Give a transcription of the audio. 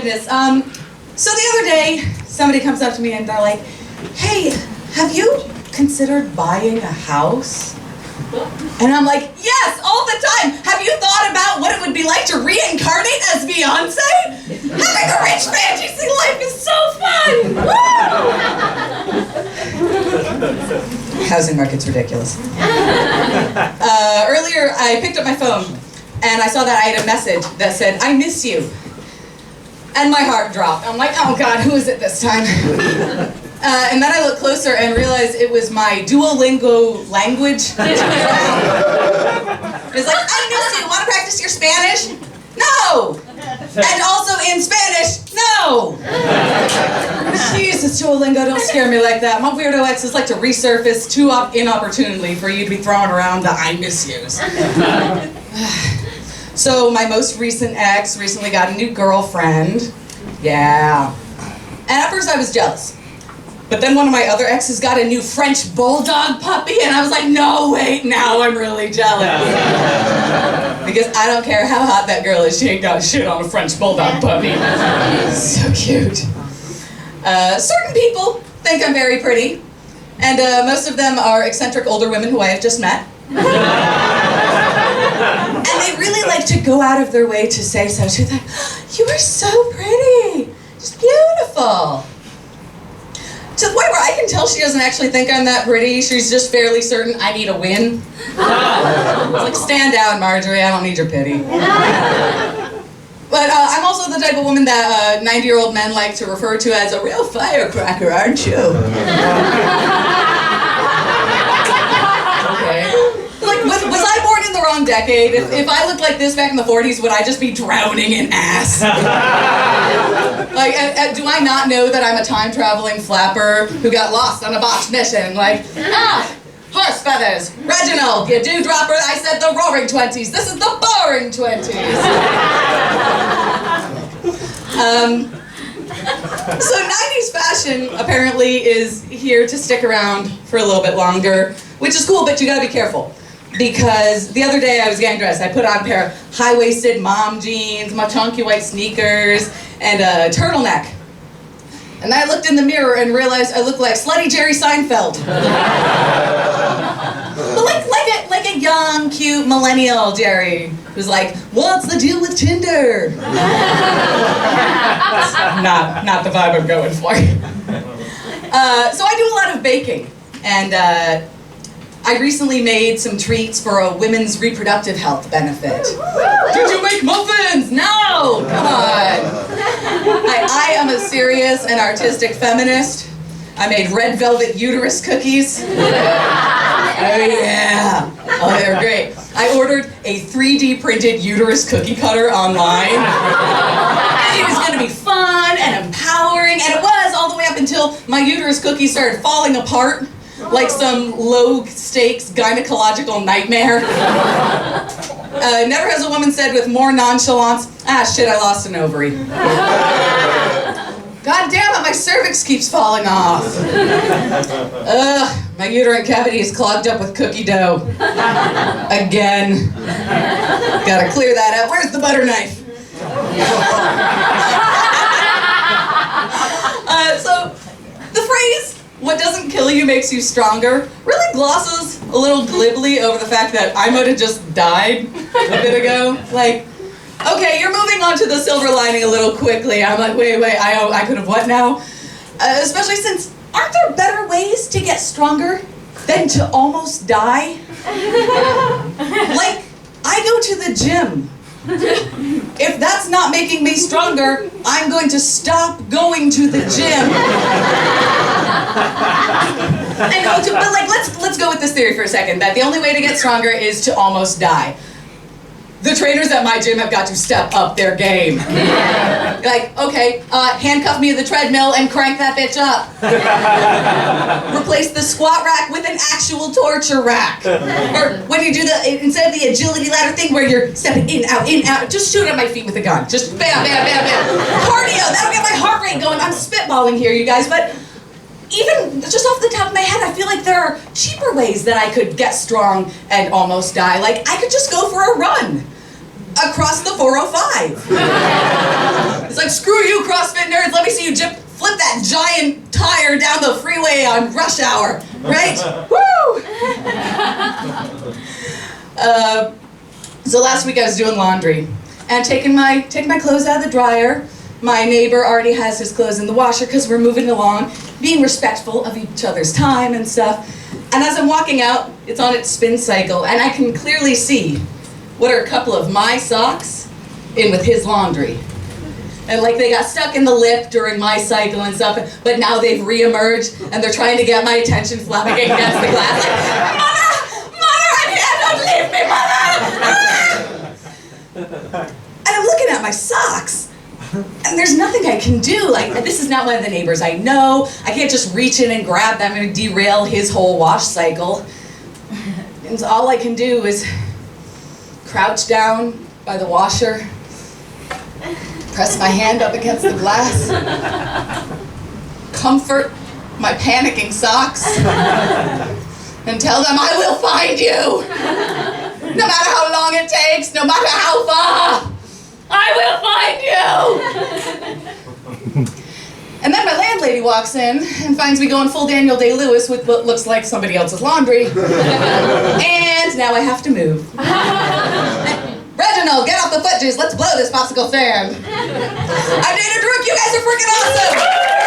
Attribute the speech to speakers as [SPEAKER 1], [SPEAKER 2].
[SPEAKER 1] goodness. So the other day, somebody comes up to me and they're like, hey, have you considered buying a house? And I'm like, yes, all the time. Have you thought about what it would be like to reincarnate as Beyonce? Having a rich fantasy life is so fun! Woo! Housing market's ridiculous. Earlier, I picked up my phone and I saw that I had a message that said, I miss you. And my heart dropped. I'm like, oh God, who is it this time? And then I looked closer and realized it was my Duolingo language. It's like, I miss you. Want to practice your Spanish? No. And also in Spanish, no. Jesus, Duolingo, don't scare me like that. My weirdo exes like to resurface too inopportunely for you to be throwing around the I miss yous. So my most recent ex recently got a new girlfriend. Yeah. And at first I was jealous. But then one of my other exes got a new French bulldog puppy, and I was like, no, wait, now I'm really jealous. Because I don't care how hot that girl is, she ain't got shit on a French bulldog puppy. So cute. Certain people think I'm very pretty, and most of them are eccentric older women who I have just met. And they really like to go out of their way to say so. She's like, you are so pretty, just beautiful. To the point where I can tell she doesn't actually think I'm that pretty. She's just fairly certain I need a win. It's like, stand down, Marjorie, I don't need your pity. But I'm also the type of woman that 90-year-old men like to refer to as a real firecracker, aren't you? Okay. Like, was I born in the wrong decade? If I looked like this back in the 40s, would I just be drowning in ass? Like, do I not know that I'm a time-traveling flapper who got lost on a botched mission? Like, horse feathers, Reginald, you dewdropper, I said the roaring 20s. This is the boring 20s. So 90s fashion apparently is here to stick around for a little bit longer, which is cool, but you gotta be careful. Because the other day I was getting dressed. I put on a pair of high-waisted mom jeans, my chunky white sneakers, and a turtleneck. And then I looked in the mirror and realized I looked like slutty Jerry Seinfeld. But like a young, cute millennial Jerry who's like, what's the deal with Tinder? Not the vibe I'm going for. So I do a lot of baking, and I recently made some treats for a women's reproductive health benefit. Did you make muffins? No! Come on. I am a serious and artistic feminist. I made red velvet uterus cookies. Oh yeah. Oh, they were great. I ordered a 3D printed uterus cookie cutter online. And it was gonna be fun and empowering, and it was all the way up until my uterus cookies started falling apart. Like some low-stakes gynecological nightmare. Never has a woman said with more nonchalance, ah shit, I lost an ovary. God damn it, my cervix keeps falling off. Ugh, my uterine cavity is clogged up with cookie dough. Again. Gotta clear that out. Where's the butter knife? So, the phrase, what doesn't kill you makes you stronger, really glosses a little glibly over the fact that I might have just died a bit ago. Like, okay, you're moving on to the silver lining a little quickly. I'm like, wait, I could have what now? Especially since, aren't there better ways to get stronger than to almost die? Like, I go to the gym. If that's not making me stronger, I'm going to stop going to the gym. I know, but like, let's go with this theory for a second, that the only way to get stronger is to almost die. The trainers at my gym have got to step up their game. Like, okay, handcuff me to the treadmill and crank that bitch up. Replace the squat rack with an actual torture rack. Or when you do instead of the agility ladder thing where you're stepping in, out, just shoot at my feet with a gun. Just bam, bam, bam, bam. Cardio, that'll get my heart rate going. I'm spitballing here, you guys, but even just off the top of my head, I feel like there are cheaper ways that I could get strong and almost die. Like, I could just go for a run. across the 405. It's like, screw you, CrossFit nerds, let me see you flip that giant tire down the freeway on rush hour, right? Woo! So last week I was doing laundry and taking my clothes out of the dryer. My neighbor already has his clothes in the washer because we're moving along, being respectful of each other's time and stuff. And as I'm walking out, it's on its spin cycle, and I can clearly see what are a couple of my socks in with his laundry. And like they got stuck in the lip during my cycle and stuff, but now they've re-emerged and they're trying to get my attention, flapping against the glass like, Mother, I'm here, don't leave me, Mother! And I'm looking at my socks. And there's nothing I can do. Like, this is not one of the neighbors I know. I can't just reach in and grab them and derail his whole wash cycle. And so all I can do is crouch down by the washer, press my hand up against the glass, comfort my panicking socks, and tell them I will find you. No matter how long it takes, no matter how far. I will find you! And then my landlady walks in and finds me going full Daniel Day-Lewis with what looks like somebody else's laundry. And now I have to move. Reginald, get off the foot juice. Let's blow this popsicle stand. I'm DeRuyck. You guys are freaking awesome!